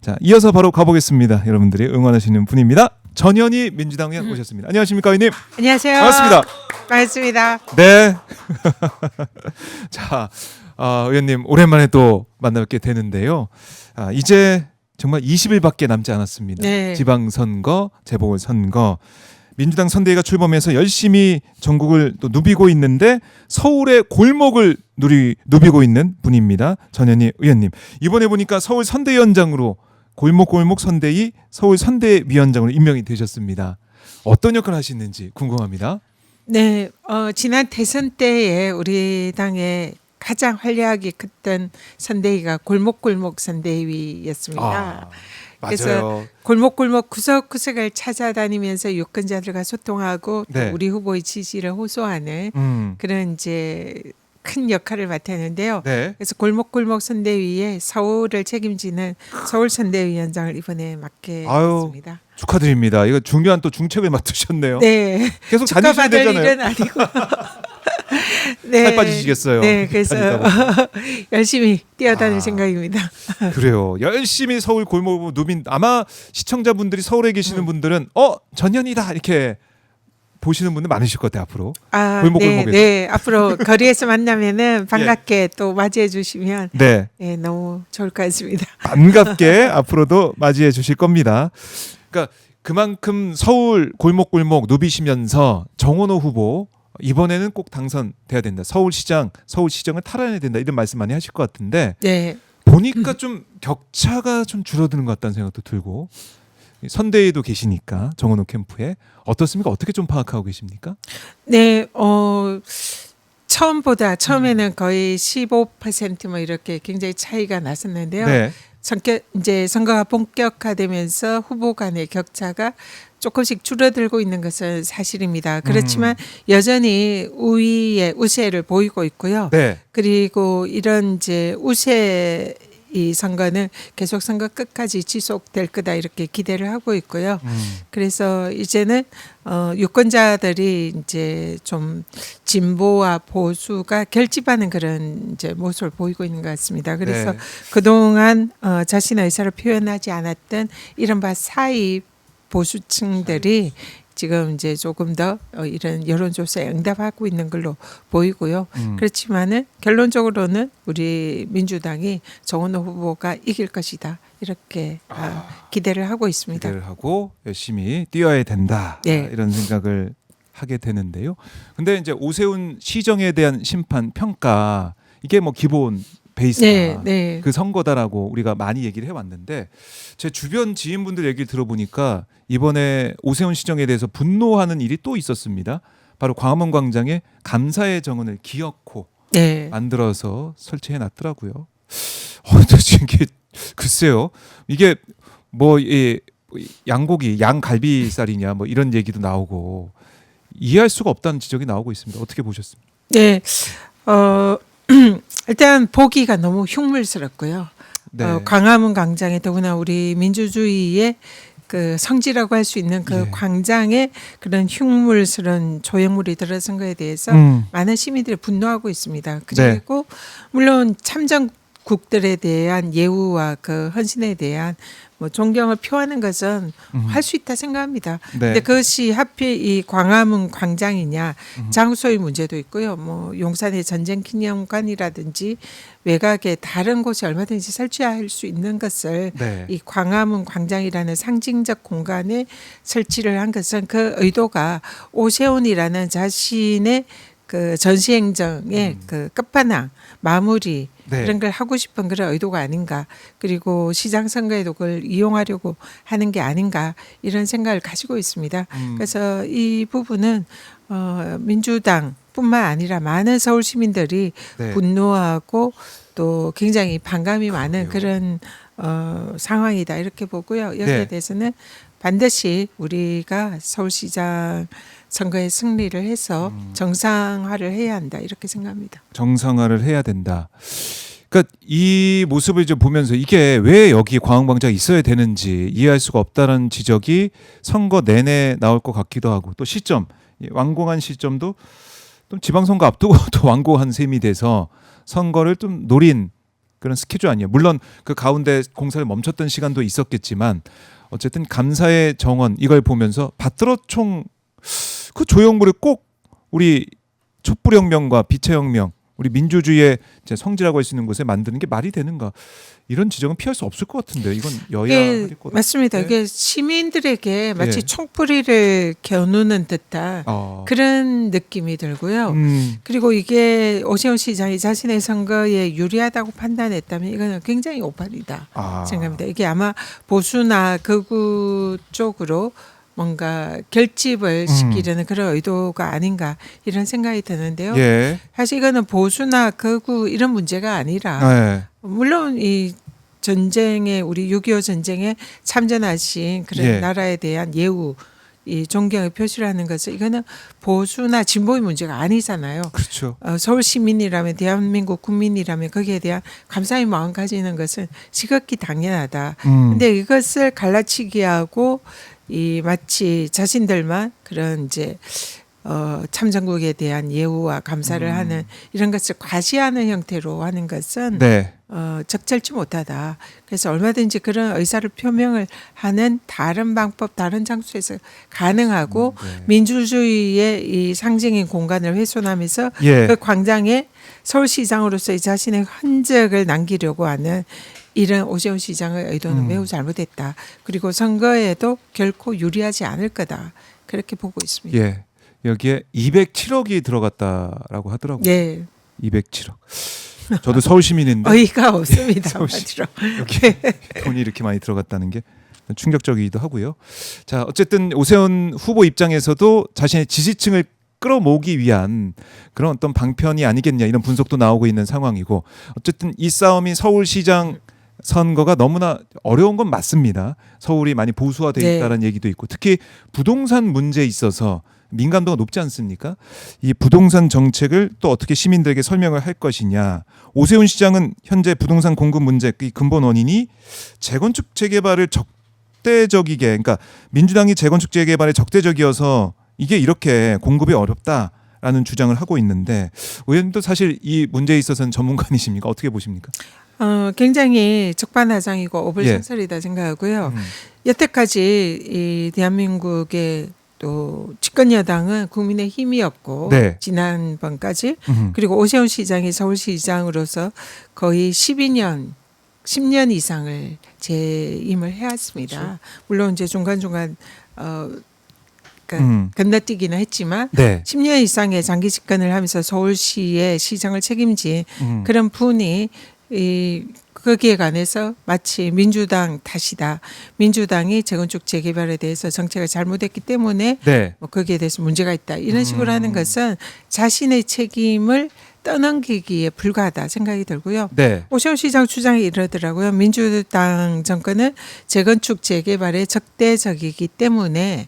자, 이어서 바로 가보겠습니다. 여러분들이 응원하시는 분입니다. 전현희 민주당 의원 오셨습니다. 안녕하십니까, 의원님? 안녕하세요. 반갑습니다. 반갑습니다. 네. 자, 의원님 오랜만에 또 만나뵙게 되는데요. 이제 정말 20일밖에 남지 않았습니다. 네. 지방선거, 재보궐선거. 민주당 선대위가 출범해서 열심히 전국을 또 누비고 있는데 서울의 골목을 누비고 있는 분입니다. 전현희 의원님. 이번에 보니까 서울 선대위원장으로 골목골목 선대위 서울 선대위원장으로 임명이 되셨습니다. 어떤 역할을 하시는지 궁금합니다. 네, 지난 대선 때에 우리 당의 가장 활약이 컸던 선대위가 골목골목 선대위였습니다. 그래서 맞아요. 골목골목 구석구석을 찾아다니면서 유권자들과 소통하고 또 네. 우리 후보의 지지를 호소하는 그런 이제 큰 역할을 맡았는데요. 네. 그래서 골목골목 선대위에 서울을 책임지는 서울 선대위원장을 이번에 맡게 됐습니다. 축하드립니다. 이거 중요한 또 중책을 맡으셨네요. 네, 계속 다니셔야 축하받을 되잖아요. 일은 아니고. 네. 살 빠지시겠어요. 네, 그래서 열심히 뛰어다닐 생각입니다. 그래요. 열심히 서울 골목 누빈 아마 시청자분들이 서울에 계시는 분들은 전현이다 이렇게 보시는 분들 많으실 것 같아요. 앞으로 골목골목에서. 네, 앞으로 거리에서 만나면은 반갑게 또 맞이해 주시면 네, 너무 좋을 것 같습니다. 반갑게 앞으로도 맞이해 주실 겁니다. 그러니까 그만큼 서울 골목골목 누비시면서 정원호 후보 이번에는 꼭 당선돼야 된다. 서울시정을 탈환해야 된다. 이런 말씀 많이 하실 것 같은데 네. 보니까 좀 격차가 좀 줄어드는 것 같다는 생각도 들고 선대위도 계시니까 정원호 캠프에 어떻습니까? 어떻게 좀 파악하고 계십니까? 네, 처음에는 거의 15% 이렇게 굉장히 차이가 났었는데요. 네. 이제 선거가 본격화되면서 후보 간의 격차가 조금씩 줄어들고 있는 것은 사실입니다. 그렇지만 여전히 우세를 보이고 있고요. 네. 그리고 이런 이제 우세 이 선거는 계속 선거 끝까지 지속될 거다 이렇게 기대를 하고 있고요. 그래서 이제는 유권자들이 이제 좀 진보와 보수가 결집하는 그런 이제 모습을 보이고 있는 것 같습니다. 그래서 네. 그동안 자신의 의사를 표현하지 않았던 이른바 사이 보수층들이 지금 이제 조금 더 이런 여론조사에 응답하고 있는 걸로 보이고요. 그렇지만은 결론적으로는 우리 민주당이 정원호 후보가 이길 것이다 이렇게 기대를 하고 있습니다. 기대를 하고 열심히 뛰어야 된다. 네. 이런 생각을 하게 되는데요. 근데 이제 오세훈 시정에 대한 심판 평가 이게 뭐 기본 베이스다. 네. 그 선거다라고 우리가 많이 얘기를 해왔는데 제 주변 지인분들 얘기를 들어보니까 이번에 오세훈 시정에 대해서 분노하는 일이 또 있었습니다. 바로 광화문 광장에 감사의 정원을 기어코 네. 만들어서 설치해 놨더라고요. 이게 글쎄요. 이게 뭐 양고기, 양갈비살이냐 뭐 이런 얘기도 나오고 이해할 수가 없다는 지적이 나오고 있습니다. 어떻게 보셨습니까? 네. 일단 보기가 너무 흉물스럽고요. 네. 광화문 광장에 더구나 우리 민주주의의 그 성지라고 할 수 있는 그 예. 광장에 그런 흉물스러운 조형물이 들어선 거에 대해서 많은 시민들이 분노하고 있습니다. 그리고 물론 참전국들에 대한 예우와 그 헌신에 대한 뭐 존경을 표하는 것은 할 수 있다 생각합니다. 네. 근데 그것이 하필 이 광화문 광장이냐 장소의 문제도 있고요. 뭐 용산의 전쟁기념관이라든지 외곽의 다른 곳에 얼마든지 설치할 수 있는 것을 네. 이 광화문 광장이라는 상징적 공간에 설치를 한 것은 그 의도가 오세훈이라는 자신의 그 전시행정의 그 끝판왕 마무리 네. 이런 걸 하고 싶은 그런 의도가 아닌가. 그리고 시장 선거에도 그걸 이용하려고 하는 게 아닌가 이런 생각을 가지고 있습니다. 그래서 이 부분은 민주당뿐만 아니라 많은 서울 시민들이 네. 분노하고 또 굉장히 반감이 많은 그래요. 그런 상황이다 이렇게 보고요. 여기에 네. 대해서는 반드시 우리가 서울시장 선거에 승리를 해서 정상화를 해야 한다 이렇게 생각합니다. 정상화를 해야 된다. 그러니까 이 모습을 좀 보면서 이게 왜 여기 광화문광장에 있어야 되는지 이해할 수가 없다는 지적이 선거 내내 나올 것 같기도 하고 또 시점 완공한 시점도 좀 지방선거 앞두고 또 완고한 셈이 돼서 선거를 좀 노린 그런 스케줄 아니에요. 물론 그 가운데 공사를 멈췄던 시간도 있었겠지만 어쨌든 감사의 정원 이걸 보면서 받들어총 그 조형물을 꼭 우리 촛불혁명과 빛의 혁명 우리 민주주의의 이제 성지라고 할 수 있는 곳에 만드는 게 말이 되는가 이런 지적은 피할 수 없을 것 같은데 이건 여야 예, 할 것. 맞습니다. 네. 이게 시민들에게 마치 예. 총뿌리를 겨누는 듯한 그런 느낌이 들고요. 그리고 이게 오세훈 시장이 자신의 선거에 유리하다고 판단했다면 이거는 굉장히 오판이다 생각합니다. 이게 아마 보수나 극우 쪽으로 뭔가 결집을 시키려는 그런 의도가 아닌가 이런 생각이 드는데요. 예. 사실 이거는 보수나 극우 이런 문제가 아니라 네. 물론 이 전쟁에 우리 6.25 전쟁에 참전하신 그런 예. 나라에 대한 예우 이 존경의 표시라는 것은 이거는 보수나 진보의 문제가 아니잖아요. 그렇죠. 서울 시민이라면 대한민국 국민이라면 거기에 대한 감사의 마음 가지는 것은 지극히 당연하다. 근데 이것을 갈라치기하고 이 마치 자신들만 그런 이제 참전국에 대한 예우와 감사를 하는 이런 것을 과시하는 형태로 하는 것은 네. 적절치 못하다. 그래서 얼마든지 그런 의사를 표명을 하는 다른 방법, 다른 장소에서 가능하고 네. 민주주의의 이 상징인 공간을 훼손하면서 예. 그 광장에 서울시장으로서의 자신의 흔적을 남기려고 하는 이런 오세훈 시장의 의도는 매우 잘못했다. 그리고 선거에도 결코 유리하지 않을 거다. 그렇게 보고 있습니다. 예. 여기에 207억이 들어갔다라고 하더라고요. 예. 207억. 저도 서울 시민인데 어이가 없습니다. 서울시. 한마디로. 여기 돈이 이렇게 많이 들어갔다는 게 충격적이기도 하고요. 자, 어쨌든 오세훈 후보 입장에서도 자신의 지지층을 끌어모으기 위한 그런 어떤 방편이 아니겠냐 이런 분석도 나오고 있는 상황이고 어쨌든 이 싸움이 서울시장 선거가 너무나 어려운 건 맞습니다. 서울이 많이 보수화돼 네. 있다는 얘기도 있고 특히 부동산 문제에 있어서 민감도가 높지 않습니까? 이 부동산 정책을 또 어떻게 시민들에게 설명을 할 것이냐. 오세훈 시장은 현재 부동산 공급 문제 이 근본 원인이 재건축 재개발을 적대적이게 그러니까 민주당이 재건축 재개발에 적대적이어서 이게 이렇게 공급이 어렵다라는 주장을 하고 있는데 의원님도 사실 이 문제에 있어서는 전문가이십니까? 어떻게 보십니까? 굉장히 적반하장이고 오불선설이다 생각하고요. 여태까지 이 대한민국의 또 집권 여당은 국민의 힘이었고 네. 지난번까지 그리고 오세훈 시장이 서울시장으로서 거의 10년 이상을 재임을 해왔습니다. 그렇죠. 물론 이제 중간중간 그러니까 건너뛰기는 했지만 네. 10년 이상의 장기 집권을 하면서 서울시의 시장을 책임진 그런 분이 거기에 관해서 마치 민주당 탓이다. 민주당이 재건축 재개발에 대해서 정책을 잘못했기 때문에 네. 뭐 거기에 대해서 문제가 있다. 이런 식으로 하는 것은 자신의 책임을 떠넘기기에 불과하다 생각이 들고요. 네. 오세훈 시장 주장이 이러더라고요. 민주당 정권은 재건축 재개발에 적대적이기 때문에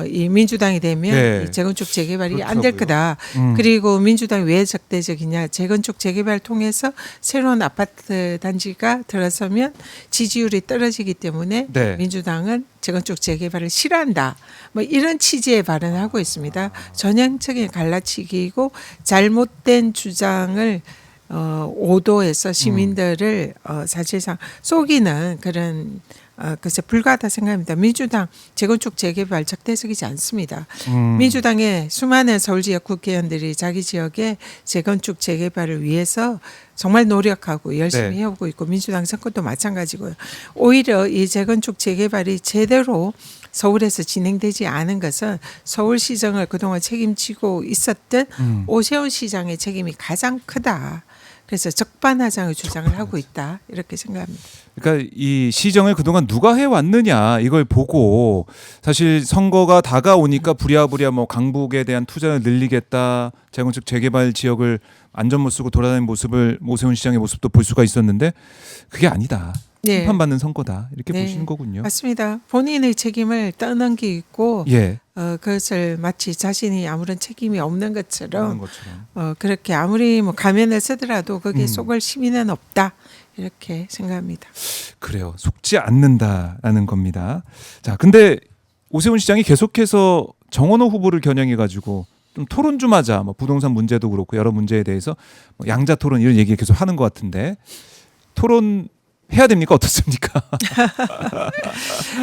이 민주당이 되면 네. 이 재건축 재개발이 안 될 그렇더라고요. 거다. 그리고 민주당이 왜 적대적이냐. 재건축 재개발을 통해서 새로운 아파트 단지가 들어서면 지지율이 떨어지기 때문에 네. 민주당은 재건축 재개발을 싫어한다. 뭐 이런 취지의 발언을 하고 있습니다. 전형적인 갈라치기이고 잘못된 주장을 오도해서 시민들을 사실상 속이는 그런 글쎄 불가하다 생각합니다. 민주당 재건축 재개발 적대적이지 않습니다. 민주당의 수많은 서울 지역 국회의원들이 자기 지역의 재건축 재개발을 위해서 정말 노력하고 열심히 네. 해오고 있고 민주당 선거도 마찬가지고요. 오히려 이 재건축 재개발이 제대로 서울에서 진행되지 않은 것은 서울시정을 그동안 책임지고 있었던 오세훈 시장의 책임이 가장 크다. 그래서 적반하장의 주장을 하고 있다. 이렇게 생각합니다. 그러니까 이 시정을 그동안 누가 해왔느냐 이걸 보고 사실 선거가 다가오니까 부랴부랴 뭐 강북에 대한 투자를 늘리겠다 재건축 재개발 지역을 안전 못 쓰고 돌아다니는 모습을 오세훈 시장의 모습도 볼 수가 있었는데 그게 아니다. 네. 심판받는 선거다 이렇게 네. 보시는 거군요. 맞습니다. 본인의 책임을 떠넘기고 예. 그것을 마치 자신이 아무런 책임이 없는 그런 것처럼 것처럼. 그렇게 아무리 뭐 가면을 쓰더라도 거기에 속을 시민은 없다. 이렇게 생각합니다. 그래요. 속지 않는다라는 겁니다. 자, 근데 오세훈 시장이 계속해서 정원호 후보를 겨냥해가지고 좀 토론 좀 하자. 뭐 부동산 문제도 그렇고 여러 문제에 대해서 뭐 양자 토론 이런 얘기 계속 하는 것 같은데 토론 해야 됩니까? 어떻습니까?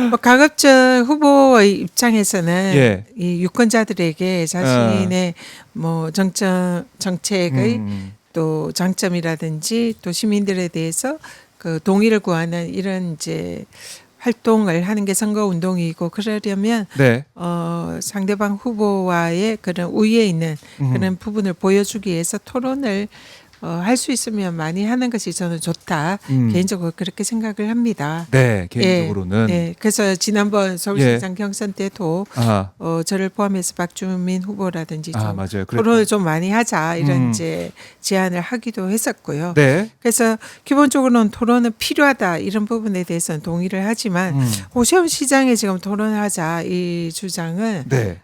뭐 가급적 후보의 입장에서는 예. 이 유권자들에게 자신의 뭐 정책의 또 장점이라든지 또 시민들에 대해서 그 동의를 구하는 이런 이제 활동을 하는 게 선거 운동이고 그러려면 네. 상대방 후보와의 그런 우위에 있는 그런 부분을 보여주기 위해서 토론을 할 수 있으면 많이 하는 것이 저는 좋다. 개인적으로 그렇게 생각을 합니다. 네, 개인적으로는. 예. 그래서 지난번 서울시장 경선 때도 아, 저를 포함해서 박주민 후보라든지 좀 맞아요. 토론을 좀 많이 하자 이런 음. 이제 제안을 하기도 했었고요. 네. 그래서 기본적으로는 토론은 필요하다 이런 부분에 대해서는 동의를 하지만 오세훈 시장에 지금 토론하자 이 주장은 네.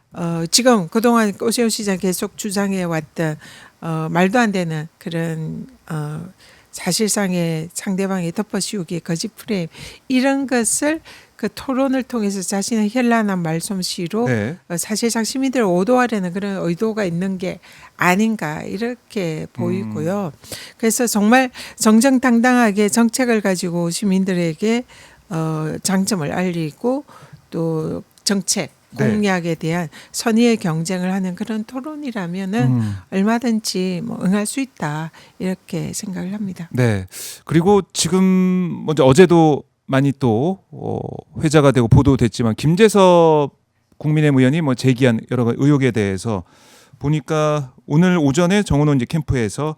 지금 그동안 오세훈 시장 계속 주장해 왔던 말도 안 되는 그런 사실상의 상대방의 덮어씌우기 거짓 프레임 이런 것을 그 토론을 통해서 자신의 현란한 말솜씨로 네. 사실상 시민들을 오도하려는 그런 의도가 있는 게 아닌가 이렇게 보이고요. 그래서 정말 정정당당하게 정책을 가지고 시민들에게 장점을 알리고 또 정책 네. 공약에 대한 선의의 경쟁을 하는 그런 토론이라면은 얼마든지 뭐 응할 수 있다 이렇게 생각을 합니다. 네. 그리고 지금 먼저 어제도 많이 또 회자가 되고 보도됐지만 김재섭 국민의힘 의원이 뭐 제기한 여러 가지 의혹에 대해서 보니까 오늘 오전에 정원호 이제 캠프에서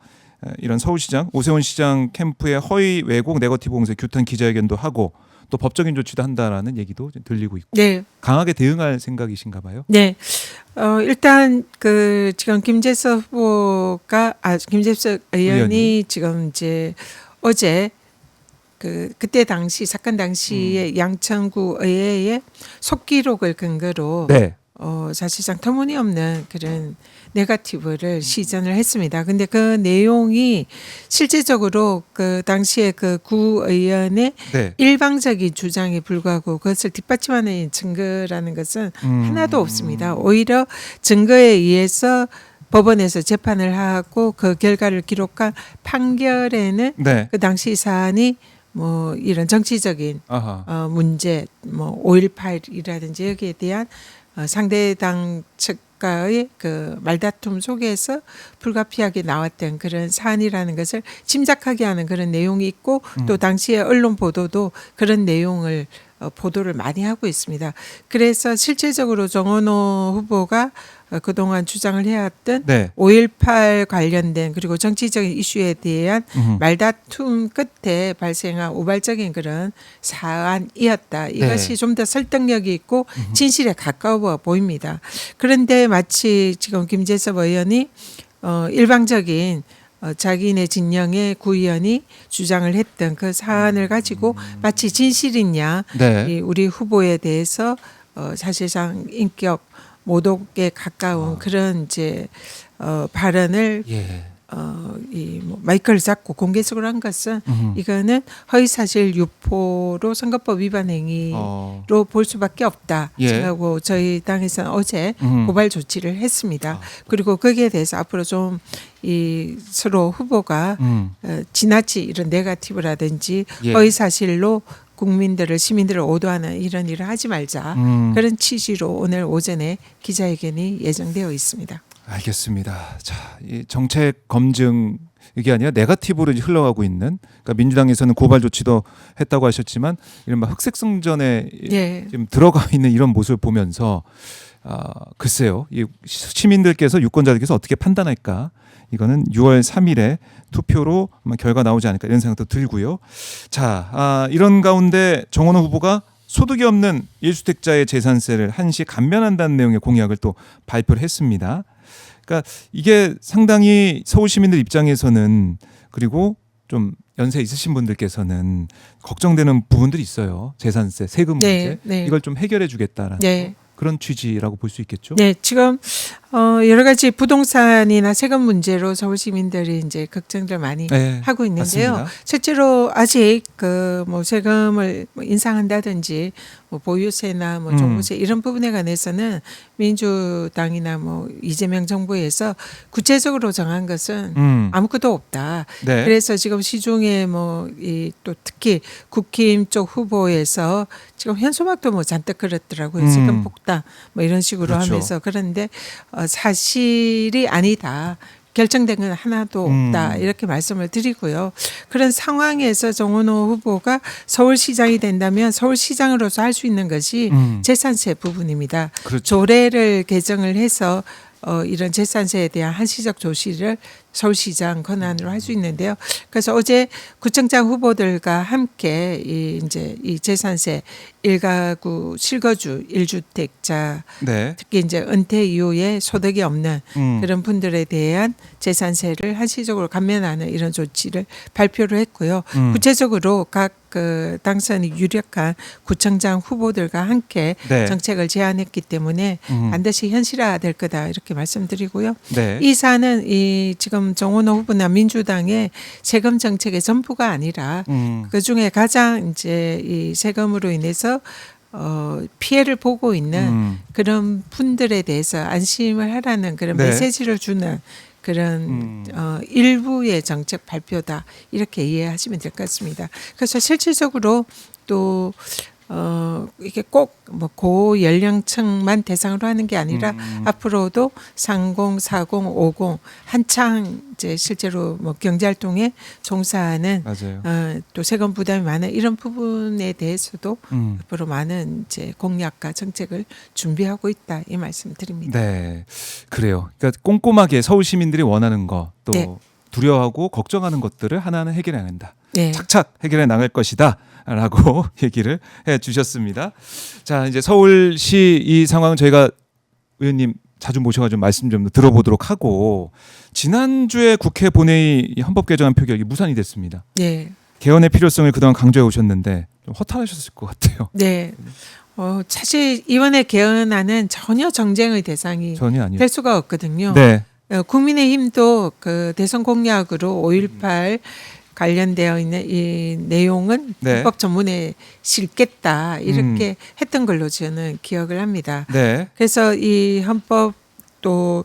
이런 서울시장 오세훈 시장 캠프의 허위 왜곡 네거티브 공세 규탄 기자회견도 하고 또 법적인 조치도 한다라는 얘기도 들리고 있고 네. 강하게 대응할 생각이신가 봐요. 네. 일단 그 지금 김재섭 후보가 김재섭 의원이 지금 이제 어제 그때 당시 사건 당시에 양천구 의회의 속기록을 근거로 네. 사실상 터무니없는 그런 네거티브를 시전을 했습니다. 근데 그 내용이 실제적으로 그 당시에 그 구 의원의 네. 일방적인 주장에 불과하고 그것을 뒷받침하는 증거라는 것은 하나도 없습니다. 오히려 증거에 의해서 법원에서 재판을 하고 그 결과를 기록한 판결에는 네. 그 당시 사안이 뭐 이런 정치적인 아하. 문제, 뭐 5.18이라든지 여기에 대한 상대당 측과의 그 말다툼 속에서 불가피하게 나왔던 그런 사안이라는 것을 짐작하게 하는 그런 내용이 있고 또 당시에 언론 보도도 그런 내용을 보도를 많이 하고 있습니다. 그래서 실질적으로 정원호 후보가 그동안 주장을 해왔던 네. 5.18 관련된 그리고 정치적인 이슈에 대한 말다툼 끝에 발생한 우발적인 그런 사안이었다. 이것이 좀 더 설득력이 있고 진실에 가까워 보입니다. 그런데 마치 지금 김재섭 의원이 일방적인 자기네 진영의 구의원이 주장을 했던 그 사안을 가지고 마치 진실인 양 네. 이 우리 후보에 대해서 사실상 인격 모독에 가까운 그런 이제 발언을 예. 이 뭐 마이크를 잡고 공개적으로 한 것은 이거는 허위사실 유포로 선거법 위반 행위로 볼 수밖에 없다 예. 생각하고 저희 당에서는 어제 고발 조치를 했습니다. 그리고 거기에 대해서 앞으로 좀 이 서로 후보가 지나치 이런 네거티브라든지 예. 허위사실로 국민들을 시민들을 오도하는 이런 일을 하지 말자 그런 취지로 오늘 오전에 기자회견이 예정되어 있습니다. 알겠습니다. 자, 이 정책 검증 이게 아니라 네거티브로 이제 흘러가고 있는 그러니까 민주당에서는 고발 조치도 했다고 하셨지만 이른바 흑색성전에 예. 지금 들어가 있는 이런 모습을 보면서 글쎄요. 이 시민들께서 유권자들께서 어떻게 판단할까? 이거는 6월 3일에 투표로 아마 결과 나오지 않을까 이런 생각도 들고요. 자, 이런 가운데 정원호 후보가 소득이 없는 1주택자의 재산세를 한시 감면한다는 내용의 공약을 또 발표를 했습니다. 그러니까 이게 상당히 서울 시민들 입장에서는 그리고 좀 연세 있으신 분들께서는 걱정되는 부분들이 있어요. 재산세, 세금 문제. 네. 이걸 좀 해결해 주겠다라는 네. 그런 취지라고 볼 수 있겠죠. 네, 지금 여러 가지 부동산이나 세금 문제로 서울 시민들이 이제 걱정들 많이 네, 하고 있는데요. 맞습니다. 실제로 아직 그 뭐 세금을 뭐 인상한다든지 뭐 보유세나 뭐 종부세 이런 부분에 관해서는 민주당이나 뭐 이재명 정부에서 구체적으로 정한 것은 아무것도 없다. 네. 그래서 지금 시중에 뭐 이 또 특히 국힘 쪽 후보에서 지금 현수막도 뭐 잔뜩 그렸더라고요. 세금 폭탄 뭐 이런 식으로 그렇죠. 하면서 그런데 사실이 아니다. 결정된 건 하나도 없다. 이렇게 말씀을 드리고요. 그런 상황에서 정원호 후보가 서울시장이 된다면 서울시장으로서 할 수 있는 것이 재산세 부분입니다. 그렇죠. 조례를 개정을 해서 이런 재산세에 대한 한시적 조치를 서울시장 권한으로 할 수 있는데요. 그래서 어제 구청장 후보들과 함께 이제 이 재산세 1가구 실거주 1주택자 네. 특히 이제 은퇴 이후에 소득이 없는 음. 그런 분들에 대한 재산세를 한시적으로 감면하는 이런 조치를 발표를 했고요. 구체적으로 각 그 당선이 유력한 구청장 후보들과 함께 네. 정책을 제안했기 때문에 반드시 현실화될 거다 이렇게 말씀드리고요. 네. 이 사안은 이 지금 정원호 후보나 민주당의 세금 정책의 전부가 아니라 그 중에 가장 이제 이 세금으로 인해서 피해를 보고 있는 그런 분들에 대해서 안심을 하라는 그런 네. 메시지를 주는 그런 일부의 정책 발표다 이렇게 이해하시면 될 것 같습니다. 그래서 실질적으로 또 이게 꼭 뭐 고연령층만 대상으로 하는 게 아니라 앞으로도 30, 40, 50 한창 이제 실제로 뭐 경제활동에 종사하는 맞아요. 또 세금 부담이 많은 이런 부분에 대해서도 음. 앞으로 많은 이제 공약과 정책을 준비하고 있다 이 말씀드립니다. 네. 그래요. 그러니까 꼼꼼하게 서울 시민들이 원하는 거 또 네. 두려워하고 걱정하는 것들을 하나하나 해결해 나간다. 네. 착착 해결해 나갈 것이다. 라고 얘기를 해 주셨습니다. 자, 이제 서울시 이 상황은 저희가 의원님 자주 모셔가지고 말씀 좀 들어보도록 하고 지난주에 국회 본회의 헌법 개정안 표결이 무산이 됐습니다. 네. 개헌의 필요성을 그동안 강조해 오셨는데 좀 허탈하셨을 것 같아요. 네. 사실 이번에 개헌안은 전혀 정쟁의 대상이 전혀 아니요. 될 수가 없거든요. 네. 국민의힘도 그 대선 공약으로 5.18 관련되어 있는 이 내용은 네. 헌법 전문에 실겠다 이렇게 했던 걸로 저는 기억을 합니다. 네. 그래서 이 헌법 또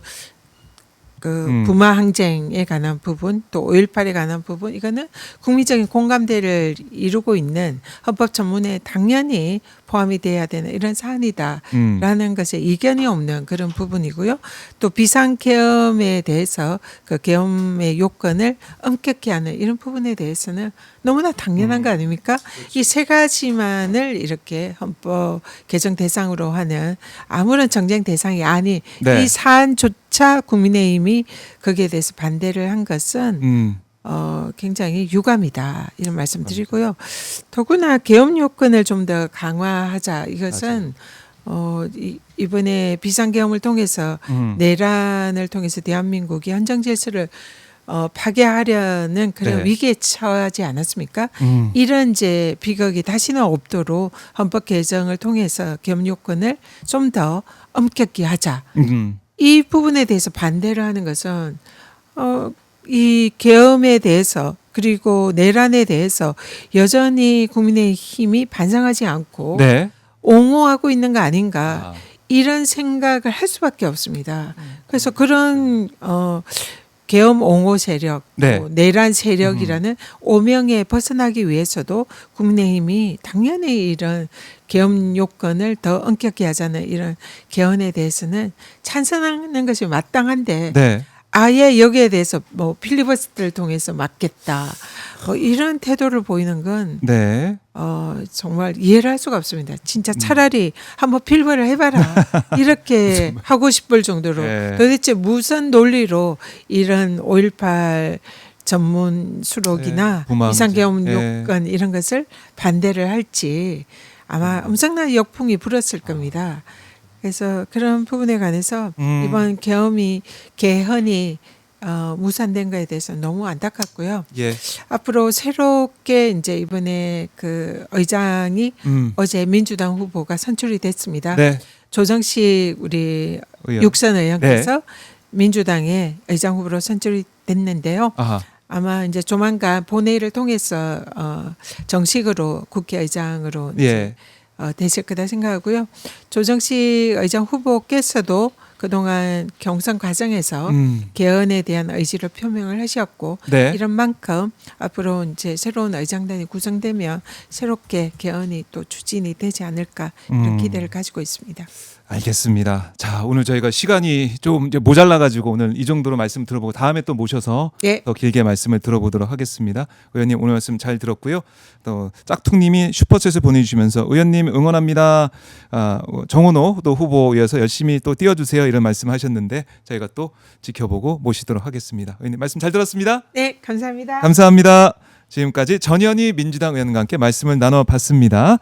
그 부마 항쟁에 관한 부분 또 5.18에 관한 부분 이거는 국민적인 공감대를 이루고 있는 헌법 전문에 당연히 포함이 돼야 되는 이런 사안이다라는 것에 이견이 없는 그런 부분이고요. 또 비상계엄에 대해서 그 계엄의 요건을 엄격히 하는 이런 부분에 대해서는 너무나 당연한 거 아닙니까? 이 세 가지만을 이렇게 헌법 개정 대상으로 하는 아무런 정쟁 대상이 아닌 네. 이 사안조차 국민의힘이 거기에 대해서 반대를 한 것은 굉장히 유감이다 이런 말씀드리고요. 더구나 계엄 요건을 좀 더 강화하자 이것은 이번에 비상계엄을 통해서 내란을 통해서 대한민국이 헌정 질서를 파괴하려는 그런 네. 위기에 처하지 않았습니까? 이런 이제 비극이 다시는 없도록 헌법 개정을 통해서 계엄 요건을 좀 더 엄격히 하자. 이 부분에 대해서 반대를 하는 것은 이 계엄에 대해서 그리고 내란에 대해서 여전히 국민의힘이 반성하지 않고 네. 옹호하고 있는 거 아닌가 이런 생각을 할 수밖에 없습니다. 그래서 그런 계엄 옹호 세력, 네. 내란 세력이라는 오명에 벗어나기 위해서도 국민의힘이 당연히 이런 계엄 요건을 더 엄격히 하자는 이런 개헌에 대해서는 찬성하는 것이 마땅한데 네. 아예 여기에 대해서 뭐 필리버스터를 통해서 막겠다 이런 태도를 보이는 건 네. 정말 이해를 할 수가 없습니다. 진짜 차라리 한번 필버를 해봐라 이렇게 하고 싶을 정도로 네. 도대체 무슨 논리로 이런 5.18 전문 수록이나 네, 부마 비상계엄 항쟁. 요건 이런 것을 반대를 할지 아마 엄청난 역풍이 불었을 겁니다. 그래서 그런 부분에 관해서 이번 개헌이 무산된 거에 대해서 너무 안타깝고요. 예. 앞으로 새롭게 이제 이번에 그 의장이 어제 민주당 후보가 선출이 됐습니다. 네. 조정식 우리 의원. 육선 의원께서 민주당의 의장 후보로 선출이 됐는데요. 아하. 아마 이제 조만간 본회의를 통해서 정식으로 국회의장으로 예. 이제 되실 거다 생각하고요. 조정식 의장 후보께서도 그동안 경선 과정에서 개헌에 대한 의지를 표명을 하셨고 네. 이런 만큼 앞으로 이제 새로운 의장단이 구성되면 새롭게 개헌이 또 추진이 되지 않을까 이런 기대를 가지고 있습니다. 알겠습니다. 자, 오늘 저희가 시간이 좀 이제 모자라가지고 오늘 이 정도로 말씀 들어보고 다음에 또 모셔서 예. 더 길게 말씀을 들어보도록 하겠습니다. 의원님 오늘 말씀 잘 들었고요. 또 짝퉁님이 슈퍼챗을 보내주시면서 의원님 응원합니다. 정원호 후보여서 열심히 또 띄워주세요 이런 말씀하셨는데 저희가 또 지켜보고 모시도록 하겠습니다. 의원님 말씀 잘 들었습니다. 네, 감사합니다. 감사합니다. 지금까지 전현희 민주당 의원과 함께 말씀을 나눠봤습니다.